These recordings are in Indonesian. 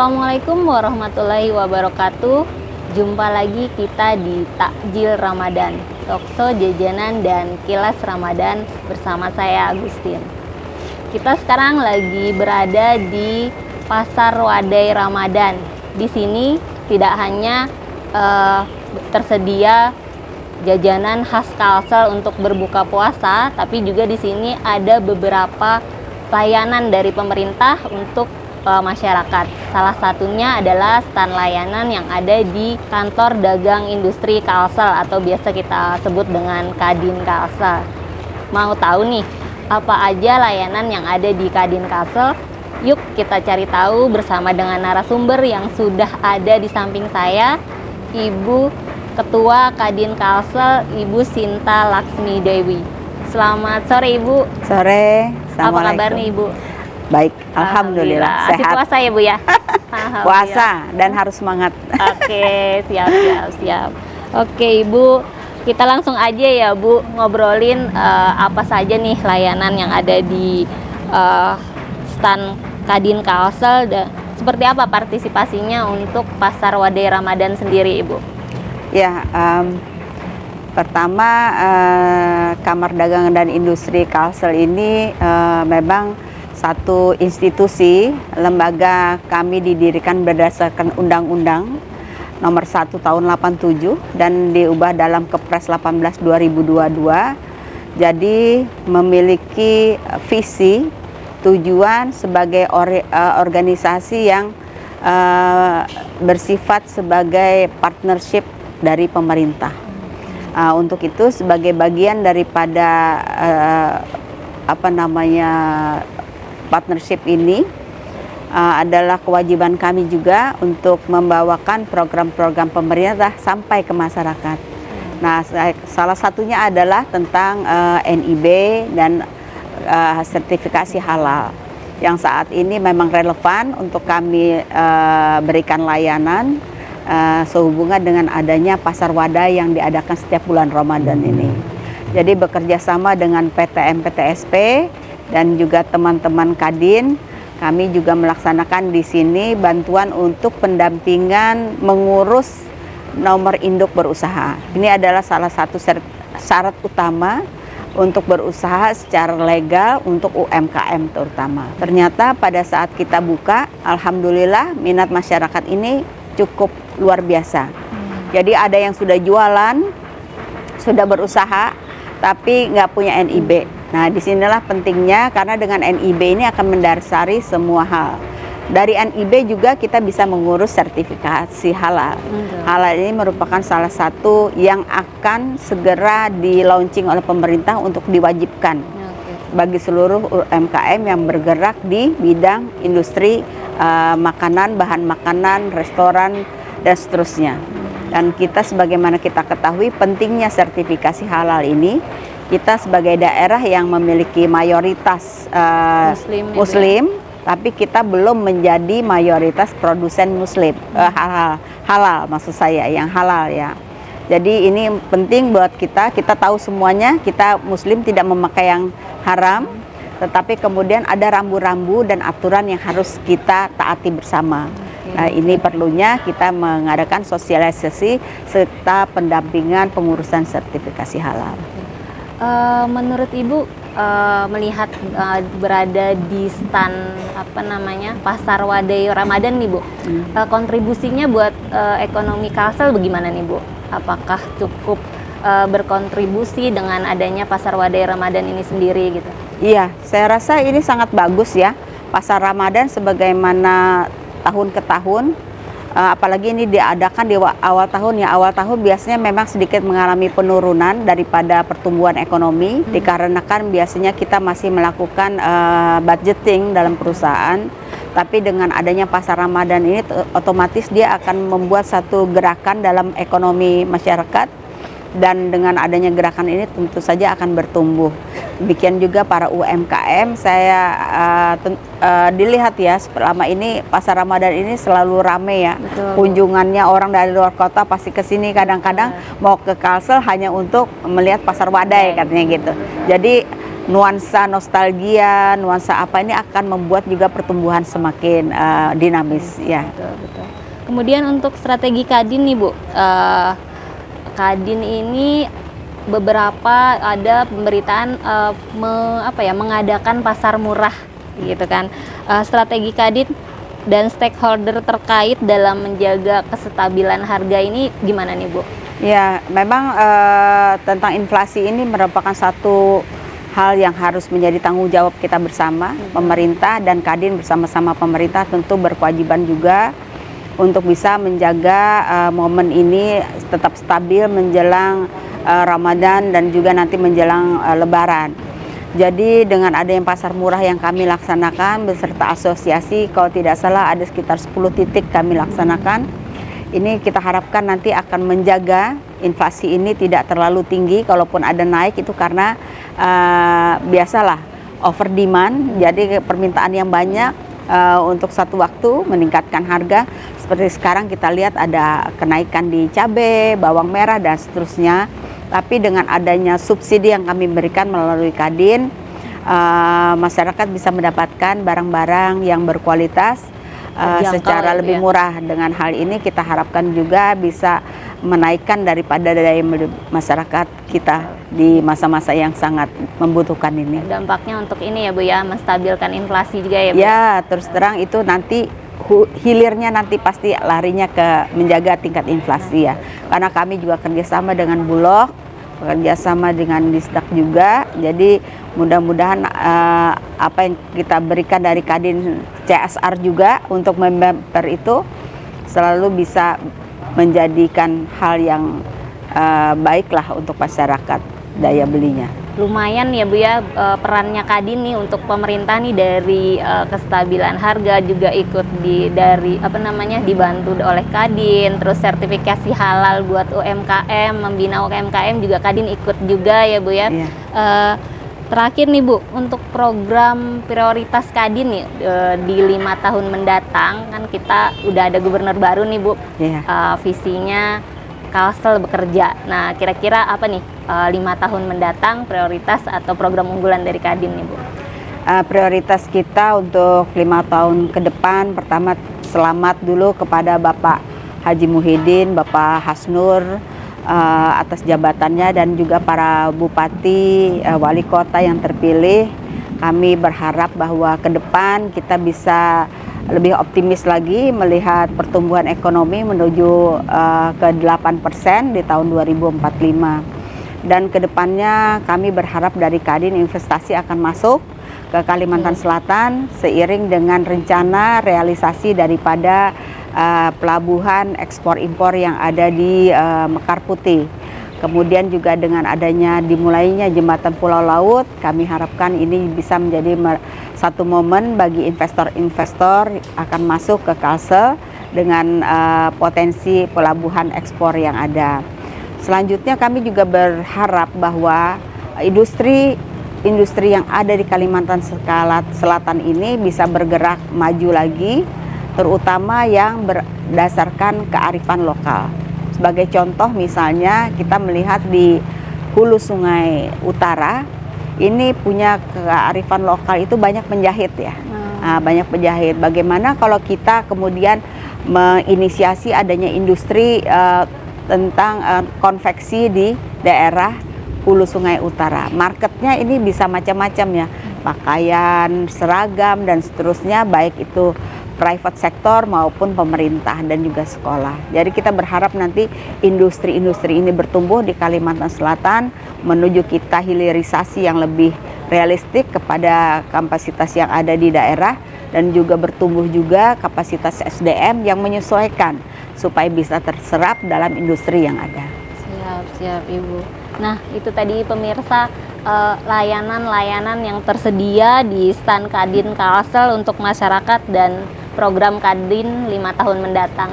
Assalamualaikum warahmatullahi wabarakatuh. Jumpa lagi kita di Takjil Ramadan, Talkshow jajanan dan kilas Ramadan bersama saya Agustin. Kita sekarang lagi berada di Pasar Wadai Ramadan. Di sini tidak hanya tersedia jajanan khas Kalsel untuk berbuka puasa, tapi juga di sini ada beberapa layanan dari pemerintah untuk masyarakat. Salah satunya adalah stand layanan yang ada di Kantor Dagang Industri Kalsel atau biasa kita sebut dengan Kadin Kalsel. Mau tahu nih apa aja layanan yang ada di Kadin Kalsel? Yuk kita cari tahu bersama dengan narasumber yang sudah ada di samping saya, Ibu Ketua Kadin Kalsel, Ibu Sinta Laksmi Dewi. Selamat sore Ibu. Sore. Apa kabar nih Ibu? Baik, alhamdulillah. Sehat. Masih puasa ya Bu ya? Puasa dan harus semangat. Oke, siap. Oke Ibu, kita langsung aja ya Bu ngobrolin apa saja nih layanan yang ada di stand Kadin Kalsel dan seperti apa partisipasinya untuk Pasar Wadai Ramadan sendiri Ibu? Ya, pertama Kamar Dagang dan Industri Kalsel ini memang satu institusi, lembaga kami didirikan berdasarkan Undang-Undang Nomor 1 Tahun 87 dan diubah dalam Kepres 18 2022. Jadi memiliki visi, tujuan sebagai organisasi yang bersifat sebagai partnership dari pemerintah. Untuk itu sebagai bagian daripada partnership ini adalah kewajiban kami juga untuk membawakan program-program pemerintah sampai ke masyarakat. Nah, salah satunya adalah tentang NIB dan sertifikasi halal yang saat ini memang relevan untuk kami berikan layanan sehubungan dengan adanya pasar wadai yang diadakan setiap bulan Ramadan ini. Jadi bekerja sama dengan PTM PTSP dan juga teman-teman Kadin, kami juga melaksanakan di sini bantuan untuk pendampingan mengurus nomor induk berusaha. Ini adalah salah satu syarat utama untuk berusaha secara legal untuk UMKM terutama. Ternyata pada saat kita buka, alhamdulillah minat masyarakat ini cukup luar biasa. Jadi ada yang sudah jualan, sudah berusaha, tapi nggak punya NIB. Nah, disinilah pentingnya karena dengan NIB ini akan mendasari semua hal. Dari NIB juga kita bisa mengurus sertifikasi halal. Halal ini merupakan salah satu yang akan segera di-launching oleh pemerintah untuk diwajibkan bagi seluruh UMKM yang bergerak di bidang industri makanan, bahan makanan, restoran, dan seterusnya. Dan kita sebagaimana kita ketahui pentingnya sertifikasi halal ini, kita sebagai daerah yang memiliki mayoritas Muslim, tapi kita belum menjadi mayoritas produsen Muslim halal maksud saya yang halal ya. Jadi ini penting buat kita tahu semuanya kita Muslim tidak memakai yang haram, tetapi kemudian ada rambu-rambu dan aturan yang harus kita taati bersama. Nah, ini perlunya kita mengadakan sosialisasi serta pendampingan pengurusan sertifikasi halal. Menurut Ibu melihat berada di stand Pasar Wadai Ramadan nih Bu, kontribusinya buat ekonomi Kalsel bagaimana nih Bu? Apakah cukup berkontribusi dengan adanya Pasar Wadai Ramadan ini sendiri gitu? Iya, saya rasa ini sangat bagus ya. Pasar Ramadan sebagaimana tahun ke tahun, apalagi ini diadakan di awal tahun ya. Awal tahun biasanya memang sedikit mengalami penurunan daripada pertumbuhan ekonomi, dikarenakan biasanya kita masih melakukan budgeting dalam perusahaan. Tapi dengan adanya pasar Ramadan ini otomatis dia akan membuat satu gerakan dalam ekonomi masyarakat. Dan dengan adanya gerakan ini tentu saja akan bertumbuh. Demikian juga para UMKM, saya dilihat ya selama ini pasar Ramadan ini selalu ramai ya. Betul. Kunjungannya orang dari luar kota pasti ke sini, kadang-kadang mau ke Kalsel hanya untuk melihat pasar wadai katanya gitu. Jadi nuansa nostalgia, nuansa apa ini akan membuat juga pertumbuhan semakin dinamis ya. Betul, betul. Kemudian untuk strategi Kadin nih Bu, Kadin ini beberapa ada pemberitaan mengadakan pasar murah gitu kan. Strategi Kadin dan stakeholder terkait dalam menjaga kestabilan harga ini gimana nih Bu? Ya, memang tentang inflasi ini merupakan satu hal yang harus menjadi tanggung jawab kita bersama, pemerintah dan Kadin bersama-sama pemerintah tentu berkewajiban juga untuk bisa menjaga momen ini tetap stabil menjelang Ramadan dan juga nanti menjelang Lebaran. Jadi dengan adanya pasar murah yang kami laksanakan beserta asosiasi, kalau tidak salah ada sekitar 10 titik kami laksanakan. Ini kita harapkan nanti akan menjaga inflasi ini tidak terlalu tinggi, kalaupun ada naik itu karena biasalah over demand, jadi permintaan yang banyak untuk satu waktu meningkatkan harga. Seperti sekarang kita lihat ada kenaikan di cabai, bawang merah dan seterusnya. Tapi dengan adanya subsidi yang kami berikan melalui Kadin, masyarakat bisa mendapatkan barang-barang yang berkualitas secara lebih murah. Dengan hal ini kita harapkan juga bisa menaikkan daripada daya beli masyarakat kita di masa-masa yang sangat membutuhkan ini. Dampaknya untuk ini ya Bu ya, menstabilkan inflasi juga ya Bu? Ya, terus terang itu nanti hilirnya nanti pasti larinya ke menjaga tingkat inflasi ya. Karena kami juga kerjasama dengan Bulog, kerjasama dengan Disdak juga. Jadi mudah-mudahan apa yang kita berikan dari Kadin CSR juga untuk member itu selalu bisa menjadikan hal yang baiklah untuk masyarakat daya belinya. Lumayan ya Bu ya perannya Kadin nih untuk pemerintah nih dari kestabilan harga juga ikut dibantu oleh Kadin, terus sertifikasi halal buat UMKM, membina UMKM juga Kadin ikut juga ya Bu ya. Iya. Terakhir nih Bu, untuk program prioritas Kadin nih di 5 tahun mendatang, kan kita udah ada gubernur baru nih Bu. Iya. Visinya Kalsel bekerja. Nah, kira-kira apa nih 5 tahun mendatang prioritas atau program unggulan dari Kadin nih Bu? Prioritas kita untuk 5 tahun ke depan, pertama selamat dulu kepada Bapak Haji Muhyiddin, Bapak Hasnur atas jabatannya dan juga para bupati, wali kota yang terpilih. Kami berharap bahwa ke depan kita bisa lebih optimis lagi melihat pertumbuhan ekonomi menuju ke 8% di tahun 2045. Dan kedepannya kami berharap dari Kadin investasi akan masuk ke Kalimantan Selatan seiring dengan rencana realisasi daripada pelabuhan ekspor impor yang ada di Mekar Putih. Kemudian juga dengan adanya dimulainya jembatan Pulau Laut, kami harapkan ini bisa menjadi satu momen bagi investor-investor akan masuk ke Kalsel dengan potensi pelabuhan ekspor yang ada. Selanjutnya kami juga berharap bahwa industri yang ada di Kalimantan Selatan ini bisa bergerak maju lagi, terutama yang berdasarkan kearifan lokal. Sebagai contoh misalnya kita melihat di hulu Sungai Utara, ini punya kearifan lokal itu banyak penjahit ya. Banyak penjahit. Bagaimana kalau kita kemudian menginisiasi adanya industri tentang konveksi di daerah hulu Sungai Utara. Marketnya ini bisa macam-macam ya, pakaian, seragam dan seterusnya, baik itu private sector maupun pemerintah dan juga sekolah. Jadi kita berharap nanti industri-industri ini bertumbuh di Kalimantan Selatan menuju kita hilirisasi yang lebih realistik kepada kapasitas yang ada di daerah dan juga bertumbuh juga kapasitas SDM yang menyesuaikan supaya bisa terserap dalam industri yang ada. Siap Ibu. Nah itu tadi pemirsa layanan-layanan yang tersedia di stand Kadin Kalsel untuk masyarakat dan program Kadin 5 tahun mendatang.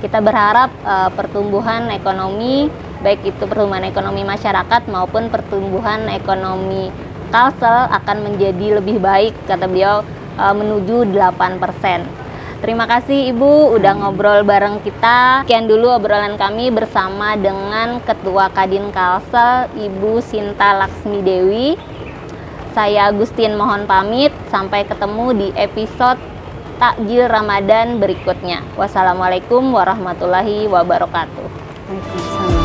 Kita berharap pertumbuhan ekonomi, baik itu pertumbuhan ekonomi masyarakat maupun pertumbuhan ekonomi Kalsel akan menjadi lebih baik, kata beliau, menuju 8%. Terima kasih Ibu udah ngobrol bareng kita. Sekian dulu obrolan kami bersama dengan Ketua Kadin Kalsel, Ibu Sinta Laksmi Dewi. Saya Agustin mohon pamit, sampai ketemu di episode Takjil Ramadan berikutnya. Wassalamualaikum warahmatullahi wabarakatuh. Waalaikumsalam.